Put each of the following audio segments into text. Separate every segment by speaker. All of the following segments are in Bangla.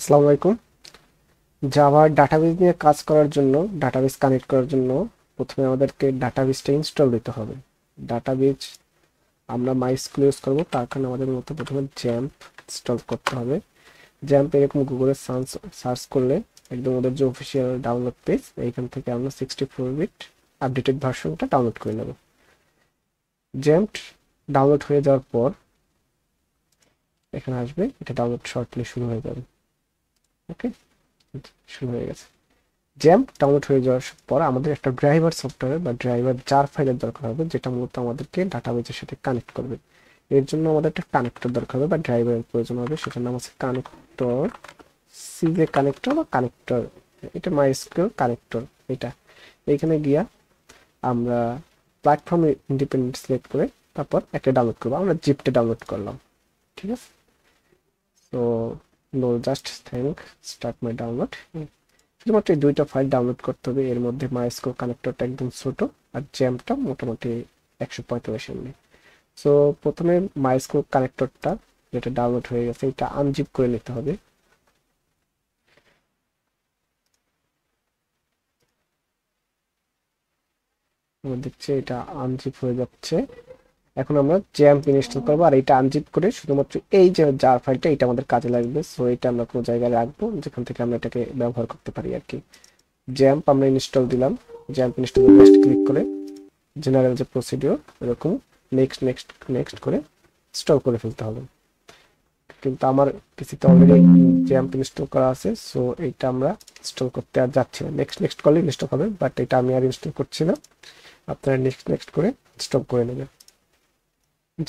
Speaker 1: আসসালামু আলাইকুম। জাভার ডাটাবেস নিয়ে কাজ করার জন্য, ডাটাবেস কানেক্ট করার জন্য প্রথমে আমাদেরকে ডাটাবেসটা ইনস্টল দিতে হবে। ডাটাবেস আমরা মাইস্কুল ইউজ করবো, তার কারণে আমাদের মতো প্রথমে জ্যাম্প ইনস্টল করতে হবে। জ্যাম্প এরকম গুগলে সার্চ করলে একদম ওদের যে অফিসিয়াল ডাউনলোড পেজ, এইখান থেকে আমরা 64 বিট আপডেটেড ভার্সনটা ডাউনলোড করে নেব। জ্যাম্প ডাউনলোড হয়ে যাওয়ার পর এখানে আসবে, এটা ডাউনলোড শর্টলি শুরু হয়ে যাবে। ওকে, শুরু হয়ে গেছে। জ্যাম্প ডাউনলোড হয়ে যাওয়ার পর আমাদের একটা ড্রাইভার সফটওয়্যার বা ড্রাইভার জার ফাইলের দরকার হবে, যেটা মূলত আমাদেরকে ডাটাবেসের সাথে কানেক্ট করবে। এর জন্য আমাদের একটা কানেক্টর দরকার হবে বা ড্রাইভারের প্রয়োজন হবে, সেটার নাম হচ্ছে কানেক্টর। সিজে কানেক্টর বা কানেক্টর, এটা মাইস্কুয়েল কানেক্টর। এটা এইখানে গিয়া আমরা প্ল্যাটফর্ম ইন্ডিপেন্ডেন্ট সিলেক্ট করে তারপর একটা ডাউনলোড করবো। আমরা জিপটা ডাউনলোড করলাম, ঠিক আছে। তো no just thank start my download. শুধুমাত্র এই দুইটা ফাইল ডাউনলোড করতে হবে। এর মধ্যে মাইস্কুয়েল কানেক্টরটা একদম ছোট আর জ্যামটা মোটামুটি 145 MB। সো প্রথমে মাইস্কুয়েল কানেক্টরটা যেটা ডাউনলোড হয়ে গেছে এটা আনজিপ করে নিতে হবে। আমরা দেখছি এটা আনজিপ হয়ে যাচ্ছে। এখন আমরা জ্যাম্প ইনস্টল করবো, আর এটা আনজিপ করে শুধুমাত্র এই যে জার ফাইলটা এটা আমাদের কাজে লাগবে। সো এটা আমরা কোনো জায়গায় রাখবো যেখান থেকে আমরা এটাকে ব্যবহার করতে পারি আর কি। জ্যাম্প আমরা ইনস্টল দিলাম। জ্যাম্প ইনস্টল জাস্ট ক্লিক করে জেনারেল যে প্রসিডিওর এরকম নেক্সট নেক্সট নেক্সট করে ইনস্টল করে ফেলতে হবে। কিন্তু আমার পিসিতে অলরেডি জ্যাম্প ইনস্টল করা আছে, সো এইটা আমরা ইনস্টল করতে আর যাচ্ছি না। নেক্সট নেক্সট করলে ইনস্টল হবে, বাট এটা আমি আর ইনস্টল করছি না। আপনারা নেক্সট নেক্সট করে ইনস্টল করে নেবেন।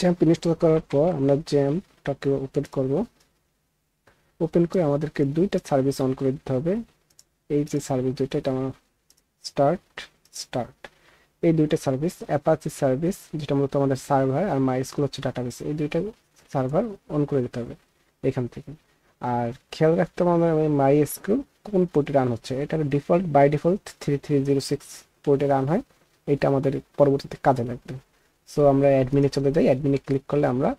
Speaker 1: জ্যাম্প ইনস্টল করার পর আমরা জ্যাম্পটাকে ওপেন করব। ওপেন করে আমাদেরকে দুইটা সার্ভিস অন করে দিতে হবে। এই যে সার্ভিস দুইটা, এটা আমার স্টার্ট স্টার্ট এই দুইটা সার্ভিস, অ্যাপাচি সার্ভিস যেটা মূলত আমাদের সার্ভার, আর মাইস্কুল হচ্ছে ডাটাবেস, এই দুইটা সার্ভার অন করে দিতে হবে এখান থেকে। আর খেয়াল রাখতে হবে আমাদের মাইস্কুল কোন পোর্টে রান হচ্ছে। এটা ডিফল্ট বাই ডিফল্ট 3306 পোর্টে রান হয়। এটা আমাদের পরবর্তীতে কাজে লাগবে। সো আমরা অ্যাডমিনে চলে যাই। অ্যাডমিনে ক্লিক করলে আমরা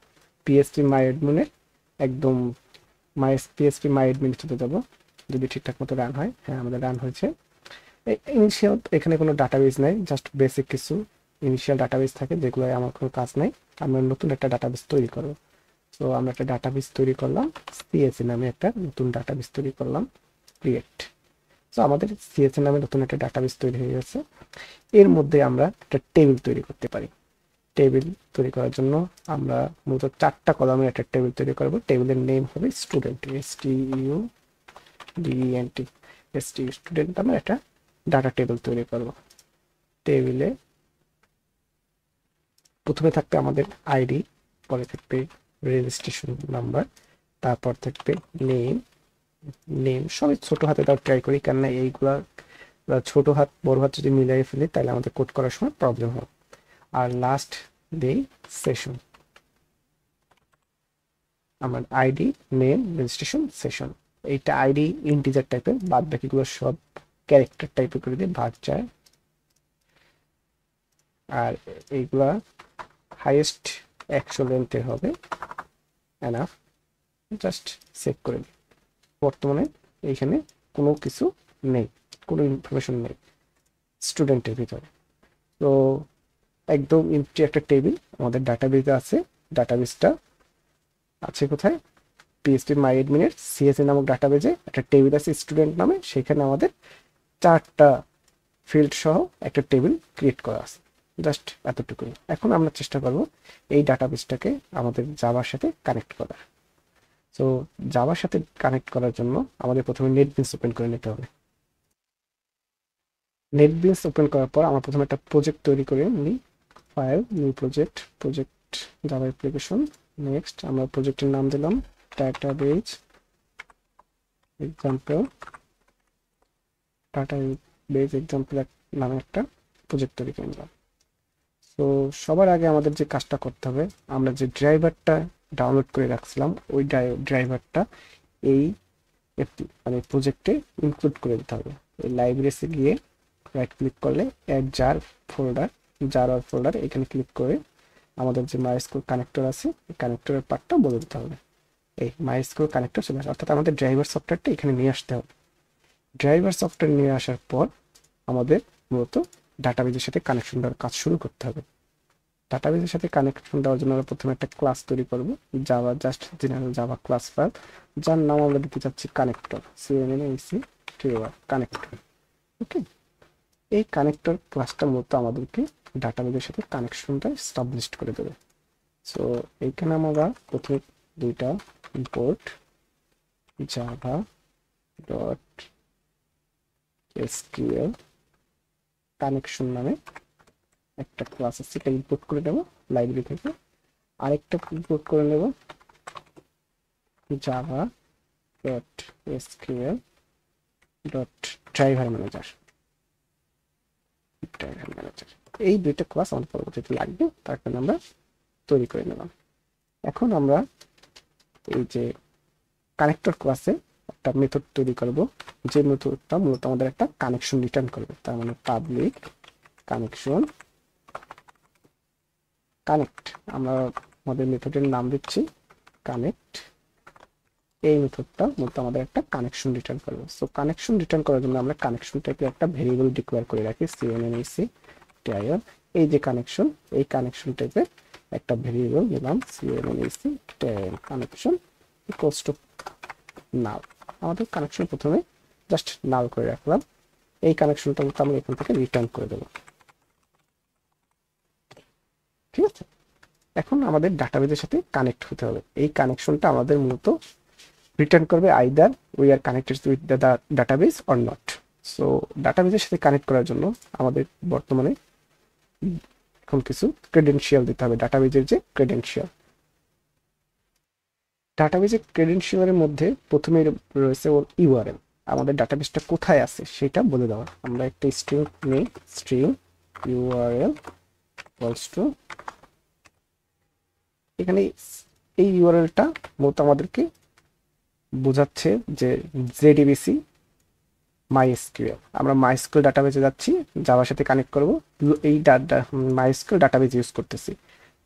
Speaker 1: পিএসপি মাই অ্যাডমিনের একদম পিএসপি মাই অ্যাডমিনে চলে যাব, যদি ঠিকঠাক মতো রান হয়। হ্যাঁ, আমাদের রান হয়েছে। ইনিশিয়াল এখানে কোনো ডাটাবেস নাই, জাস্ট বেসিক কিছু ইনিশিয়াল ডাটাবেস থাকে যেগুলো আমার কোনো কাজ নাই। আমরা নতুন একটা ডাটাবেস তৈরি করব। তো আমরা একটা ডাটাবেস তৈরি করলাম, সিএসএ নামে একটা নতুন ডাটাবেস তৈরি করলাম, ক্রিয়েট। তো আমাদের সিএসএ নামে নতুন একটা ডাটাবেস তৈরি হয়ে গেছে। এর মধ্যে আমরা একটা টেবিল তৈরি করতে পারি। টেবিল তৈরি করার জন্য আমরা মূলত 4টা কলামের একটা টেবিল তৈরি করব। টেবিলের নেম হবে স্টুডেন্ট, STUDENT। স্টুডেন্ট নামের একটা ডাটা টেবিল তৈরি করব। টেবিলে প্রথমে থাকবে আমাদের আইডি, পরে থাকবে রেজিস্ট্রেশন নাম্বার, তারপর থাকবে নেম। নেম সবই ছোট হাতে দেওয়ার ট্রাই করি, কেননা এইগুলা ছোট হাত বড় হাত যদি মিলাই ফেলি তাহলে আমাদের কোড করার সময় প্রবলেম হয়। আর লাস্ট দেই সেশন, আমার আইডি নেম রেজিস্ট্রেশন সেশন। এইটা আইডি ইন্টিজার টাইপের, বাদ বাকিগুলো সব ক্যারেক্টার টাইপের করে দিই, ভাগ চায়। আর এইগুলা হাইয়েস্ট 100 লেন্থের হবে, এনাফ। জাস্ট সেভ করে দিই। বর্তমানে এইখানে কোনো কিছু নেই, কোনো ইনফরমেশন নেই স্টুডেন্টের ভিতরে। তো একদম এমটি একটা টেবিল আমাদের ডাটাবেসে আছে। ডাটাবেসটা আছে কোথায়? পিএসপি মাই অ্যাডমিনের সিএসএ নামক ডাটাবেসে একটা টেবিল আছে স্টুডেন্ট নামে, সেখানে আমাদের 4টা ফিল্ড সহ একটা টেবিল ক্রিয়েট করা আছে। জাস্ট এতটুকুই। এখন আমরা চেষ্টা করব এই ডাটাবেসটাকে আমাদের জাভার সাথে কানেক্ট করার। সো জাভার সাথে কানেক্ট করার জন্য আমাদের প্রথমে নেটবিনস ওপেন করে নিতে হবে। নেটবিনস ওপেন করার পর আমরা প্রথমে একটা প্রজেক্ট তৈরি করে নিই। File, new project, project Java application. Next আমরা প্রজেক্টের নাম দিলাম ডাটাবেজ এক্সাম্পল, ডাটাবেজ এক্সাম্পল নামে একটা প্রজেক্ট তৈরি করে নিলাম। তো সবার আগে আমাদের যে কাজটা করতে হবে, আমরা যে ড্রাইভারটা ডাউনলোড করে রাখছিলাম ওই ড্রাইভারটা এই মানে প্রজেক্টে ইনক্লুড করে দিতে হবে। এই লাইব্রেরিতে গিয়ে রাইট ক্লিক করলে অ্যাড জার ফোল্ডার, জার আর ফোল্ডার, এখানে ক্লিক করে আমাদের যে মাইস্কুল কানেক্টর আছে এই কানেক্টরের পার্টটা বলে দিতে হবে। এই মাইস্কুল কানেক্টর চলে আসে, অর্থাৎ আমাদের ড্রাইভার সফটওয়্যারটা এখানে নিয়ে আসতে হবে। ড্রাইভার সফটওয়্যার নিয়ে আসার পর আমাদের মূলত ডাটাবেজের সাথে কানেকশন দেওয়ার কাজ শুরু করতে হবে। ডাটাবেজের সাথে কানেকশন দেওয়ার জন্য আমরা প্রথমে একটা ক্লাস তৈরি করব, Java just general Java class file, যার নাম আমরা দিতে চাচ্ছি কানেক্টর, সিএনএনএসি কানেক্টর। ওকে, এই কানেক্টর ক্লাসটা মূলত আমাদেরকে ডাটাবেজের সাথে কানেকশনটা এস্টাবলিশ করে দেবে। সো এইখানে আমরা প্রথমে দুইটা import Java dot SQL connection নামে একটা ক্লাস আছে, সেটা ইম্পোর্ট করে নেব লাইব্রেরি থেকে। আরেকটা ইম্পোর্ট করে নেব Java dot SQL dot driver manager. এই দুইটা ক্লাস আমাদের পরবর্তীতে লাগবে, তার কারণে আমরা তৈরি করে নিলাম। এখন আমরা এই যে কানেক্টর ক্লাসে একটা মেথড তৈরি করব, যে মেথডটা মূলত আমাদের একটা কানেকশন রিটার্ন করবে। তার মানে পাবলিক কানেকশন কানেক্ট, আমরা আমাদের মেথডের নাম দিচ্ছি কানেক্ট। এই মেথডটা মূলত আমাদের একটা কানেকশন রিটার্ন করবে। সো কানেকশন রিটার্ন করার জন্য আমরা কানেকশন টাইপের একটা ভেরিয়েবল ডিক্লেয়ার করে রাখি, সিএনএনএসি টাইর। এই যে কানেকশন, এই কানেকশন টাইপের একটা ভেরিয়েবল নিলাম সিএনএনএসি টাইর কানেকশন ইকুয়ালস টু নাল। আমাদের কানেকশন প্রথমে জাস্ট নাল করে রাখলাম। এই কানেকশনটা মূলত আমরা এখান থেকে রিটার্ন করে দেবো। ঠিক আছে, এখন আমাদের ডাটাবেজের সাথে কানেক্ট হতে হবে। এই কানেকশনটা আমাদের মূলত রিটার্ন করবে either we are connected with the database or not. So ডাটাবেজের সাথে কানেক্ট করার জন্য আমাদের বর্তমানে এখন কিছু ক্রেডেনশিয়াল দিতে হবে, ডাটাবেজের যে ক্রেডেনশিয়াল। ডাটাবেজের ক্রেডেনশিয়ালের মধ্যে প্রথমে রয়েছে ওর ইউআরএল, আমাদের ডাটাবেসটা কোথায় আছে সেটা বলে দেওয়া। আমরা একটা স্ট্রিং নেই, স্ট্রিং ইউআরএল ইকুয়ালস টু, এখানে এই ইউআরএলটা মূলত আমাদেরকে বোঝাচ্ছে যে জেডিবিসি মাইএসকিউএল, আমরা মাইএসকিউএল ডাটাবেজে যাচ্ছি, জাভার সাথে কানেক্ট করব, এই মাইএসকিউএল ডাটাবেজ ইউজ করতেছি।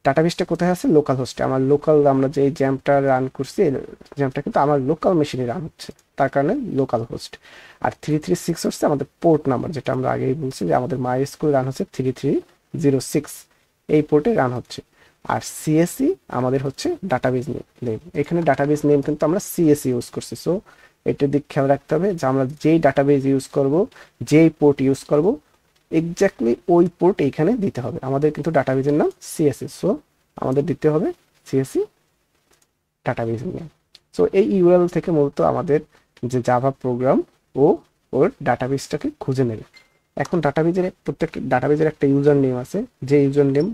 Speaker 1: ডাটাবেসটা কোথায় আছে? লোকাল হোস্টে। আমার লোকাল, আমরা যে জ্যামটা রান করছি, জ্যামটা কিন্তু আমার লোকাল মেশিনে রান হচ্ছে, তার কারণে লোকাল হোস্ট। আর 336 হচ্ছে আমাদের পোর্ট নাম্বার, যেটা আমরা আগেই বলছি যে আমাদের মাইএসকিউএল রান হচ্ছে 3306, এই পোর্টে রান হচ্ছে। আর সিএসই আমাদের হচ্ছে ডাটাবেজ নেম, এখানে ডাটাবেজ নেম কিন্তু আমরা সিএসই ইউজ করছি। সো এটার দিক খেয়াল রাখতে হবে যে আমরা যেই ডাটাবেজ ইউজ করব, যেই পোর্ট ইউজ করব, এক্স্যাক্টলি ওই পোর্ট এইখানে দিতে হবে। আমাদের কিন্তু ডাটাবেজের নাম সিএসই, সো আমাদের দিতে হবে সিএসই ডাটাবেজ নেম। সো এই ইউআরএল থেকে মূলত আমাদের যে জাভা প্রোগ্রাম ও ওর ডাটাবেজটাকে খুঁজে নেবে। এখন ডাটাবেজের প্রত্যেক ডাটাবেজের একটা ইউজার নেম আছে, যে ইউজার নেম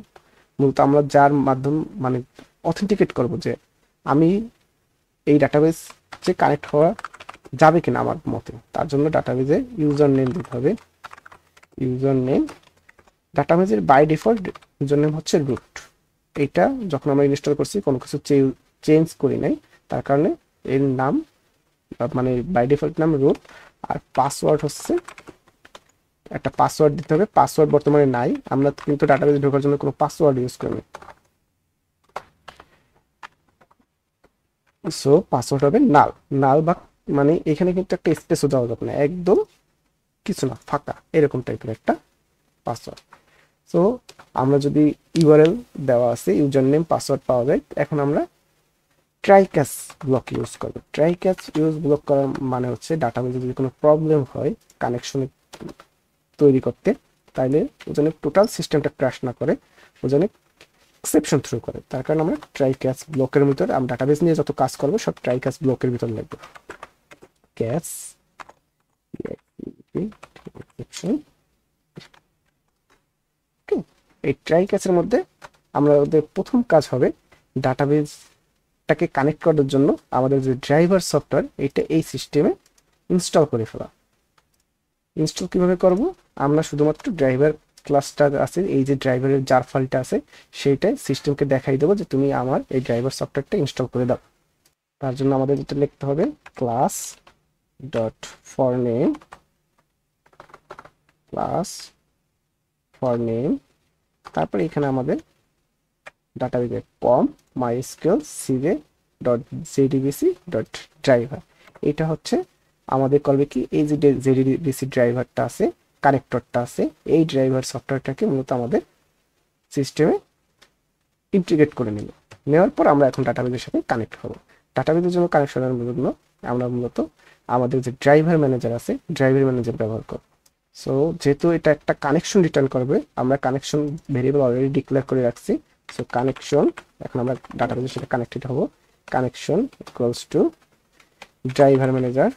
Speaker 1: মূলত আমরা যার মাধ্যম মানে অথেন্টিকেট করব যে আমি এই ডাটাবেজ যে কানেক্ট হওয়া যাবে কিনা আমার মতে, তার জন্য ডাটাবেজে ইউজার নেম দিতে হবে। ইউজার নেম, ডাটাবেজের বাই ডিফল্ট ইউজার নেম হচ্ছে রুট। এটা যখন আমরা ইনস্টল করছি কোনো কিছু চেঞ্জ করি নাই, তার কারণে এর নাম মানে বাই ডিফল্ট নাম রুট। আর পাসওয়ার্ড হচ্ছে একটা পাসওয়ার্ড দিতে হবে, পাসওয়ার্ড বর্তমানে নাই, আমরা কিন্তু ডাটাবেজে ঢোকার জন্য কোনো পাসওয়ার্ড ইউজ করি না। সো পাসওয়ার্ড হবে নাল। নাল বা মানে এখানে কিন্তু একটা স্পেসও দেওয়া যাবে না, একদম কিছু না, ফাঁকা, এরকম টাইপের একটা পাসওয়ার্ড। সো আমরা যদি ইউআরএল দেওয়া আছে, ইউজার নেম, পাসওয়ার্ড পাওয়া যায়, এখন আমরা ট্রাই ক্যাচ ব্লক ইউজ করবো। ট্রাই ক্যাচ ইউজ ব্লক করার মানে হচ্ছে ডাটাবেজে যদি কোনো প্রবলেম হয় কানেকশনে তৈরি করতে, তাইলে ওজনে টোটাল সিস্টেমটা ক্র্যাশ না করে, ওজনে এক্সেপশন থ্রো করে। তার কারণে আমরা ট্রাই ক্যাচ ব্লকের ভিতরে, আমরা ডাটাবেস নিয়ে যত কাজ করবো সব ট্রাই ক্যাচ ব্লকের ভিতর লাগবে। ক্যাচ এক্সেপশন, এই ট্রাই ক্যাচের মধ্যে আমাদের প্রথম কাজ হবে ডাটাবেজটাকে কানেক্ট করার জন্য আমাদের যে ড্রাইভার সফটওয়্যার, এটা এই সিস্টেমে ইনস্টল করে ফেলা। ইনস্টল কিভাবে করব? আমরা শুধুমাত্র ড্রাইভার ক্লাসটা আছে, এই যে ড্রাইভারের জার ফাইলটা আছে, সেইটাই সিস্টেমকে দেখাই দেবো যে তুমি আমার এই ড্রাইভার সফটওয়্যারটা ইনস্টল করে দাও। তার জন্য আমাদের এটা লিখতে হবে class dot for name, class for name, তারপরে এখানে আমাদের ডাটাবেজে কম মাইস্কিউএল সিজে ডট জেডিবিসি ডট ড্রাইভার। এটা হচ্ছে আমাদের করবে কি, এই যে জেডিবিসি ড্রাইভারটা আছে, কানেক্টরটা আছে, এই ড্রাইভার সফটওয়্যারটাকে মূলত আমাদের সিস্টেমে ইন্টিগ্রেট করে নেব। নেওয়ার পর আমরা এখন ডাটাবেজের সাথে কানেক্ট হব। ডাটাবেজের জন্য কানেকশনের জন্য আমরা মূলত আমাদের যে ড্রাইভার ম্যানেজার আছে, ড্রাইভার ম্যানেজার ব্যবহার করব। সো যেহেতু এটা একটা কানেকশন রিটার্ন করবে, আমরা কানেকশন ভেরিয়েবল অলরেডি ডিক্লেয়ার করে রাখছি। সো কানেকশন, এখন আমরা ডাটাবেজের সাথে কানেক্টেড হব। Connection equals to driver manager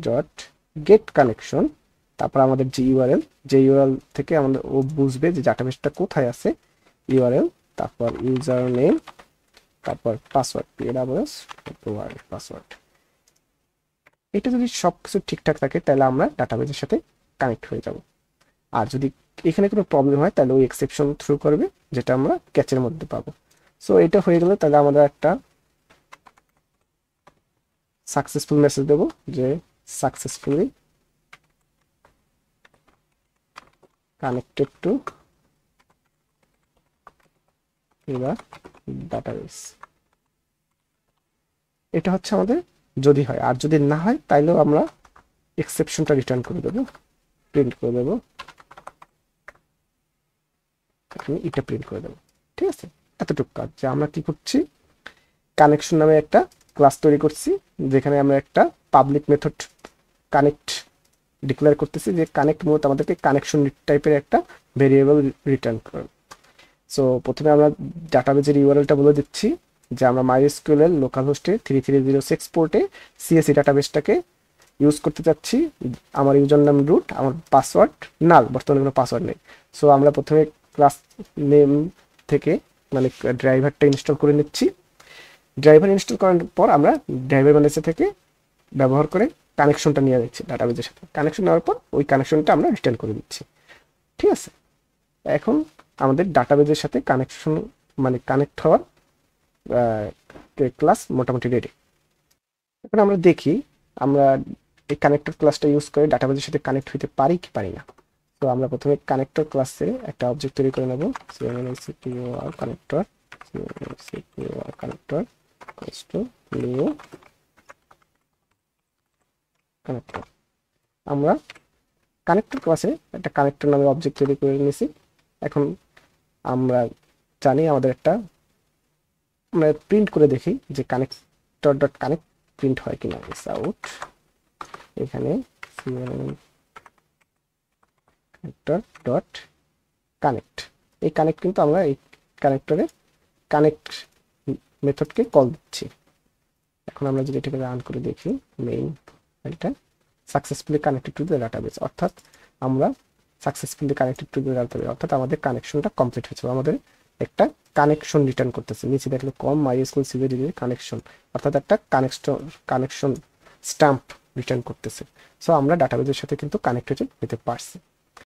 Speaker 1: dot gate connection. তারপর আমাদের যে ইউআরএল, যে ইউআরএল থেকে আমাদের ও বুঝবে যে ডাটাবেসটা কোথায় আছে, ইউআরএল, তারপর ইউজার নেম, তারপর পাসওয়ার্ড, PWS পাসওয়ার্ড। এটা যদি সব কিছু ঠিকঠাক থাকে তাহলে আমরা ডাটাবেসের সাথে কানেক্ট হয়ে যাব। আর যদি এখানে কোনো প্রবলেম হয় তাহলে ওই এক্সেপশন থ্রু করবে, যেটা আমরা ক্যাচের মধ্যে পাবো। সো এটা হয়ে গেলে তাহলে আমাদের একটা সাকসেসফুল মেসেজ দেবো যে successfully connected to the database। এটা হচ্ছে আমাদের যদি হয়, আর যদি না হয় তাইলেও আমরা এক্সেপশনটা রিটার্ন করে দেবো, প্রিন্ট করে দেবো, এটা প্রিন্ট করে দেবো। ঠিক আছে, এতটুকু কাজ। যে আমরা কি করছি, কানেকশন নামে একটা ক্লাস তৈরি করছি, যেখানে আমরা একটা পাবলিক মেথড কানেক্ট ডিক্লেয়ার করতেছি, যে কানেক্ট মূলত আমাদেরকে কানেকশন টাইপের একটা ভেরিয়েবল রিটার্ন করবে। সো প্রথমে আমরা ডাটাবেজের ইউআরএলটা বলে দিচ্ছি যে আমরা MySQL এর লোকাল হোস্টে 3306 পোর্টে সিএসসি ডাটাবেসটাকে ইউজ করতে চাচ্ছি। আমার ইউজার নাম রুট, আমার পাসওয়ার্ড নাল, বর্তমানে কোনো পাসওয়ার্ড নেই। সো আমরা প্রথমে ক্লাস নেম থেকে মানে ড্রাইভারটা ইনস্টল করে নিচ্ছি। ড্রাইভার ইনস্টল করার পর আমরা ড্রাইভার ম্যানেজার থেকে ব্যবহার করে কানেকশনটা নিয়ে যাচ্ছি ডাটাবেজের সাথে। কানেকশন নেওয়ার পর ওই কানেকশনটা আমরা রিটার্ন করে দিচ্ছি। ঠিক আছে, এখন আমাদের ডাটাবেজের সাথে কানেকশন মানে কানেক্ট হওয়ার ক্লাস মোটামুটি রেডি। এখন আমরা দেখি আমরা এই কানেক্টর ক্লাসটা ইউজ করে ডাটাবেজের সাথে কানেক্ট হইতে পারি কি পারি না। তো আমরা প্রথমে কানেক্টর ক্লাসে একটা অবজেক্ট তৈরি করে নেব, কানেক্টর কানেক্টর নিউ কানেক্টর। আমরা কানেক্টর ক্লাসে একটা কানেক্টর নামে অবজেক্ট তৈরি করে নিয়েছি। এখন আমরা জানি আমাদের একটা, আমরা প্রিন্ট করে দেখি যে কানেক্টর ডট কানেক্ট প্রিন্ট হয় কিনা। আউট, এখানে কানেক্টর ডট কানেক্ট, এই কানেক্ট কিন্তু আমরা এই কানেক্টরে কানেক্ট মেথডকে কল দিচ্ছি। এখন আমরা যদি এটাকে রান করে দেখি, মেইন ফাইলটা successfully connected to the database, অর্থাৎ আমরা successfully connected to the database, অর্থাৎ আমাদের কানেকশনটা কমপ্লিট হয়েছে, আমাদের একটা কানেকশন রিটার্ন করতেছে। নিচে দেখলে কম MySQL CV কানেকশন, অর্থাৎ একটা কানেকশন স্ট্যাম্প রিটার্ন করতেছে। সো আমরা ডাটাবেজের সাথে কিন্তু কানেক্ট হতে পারছি।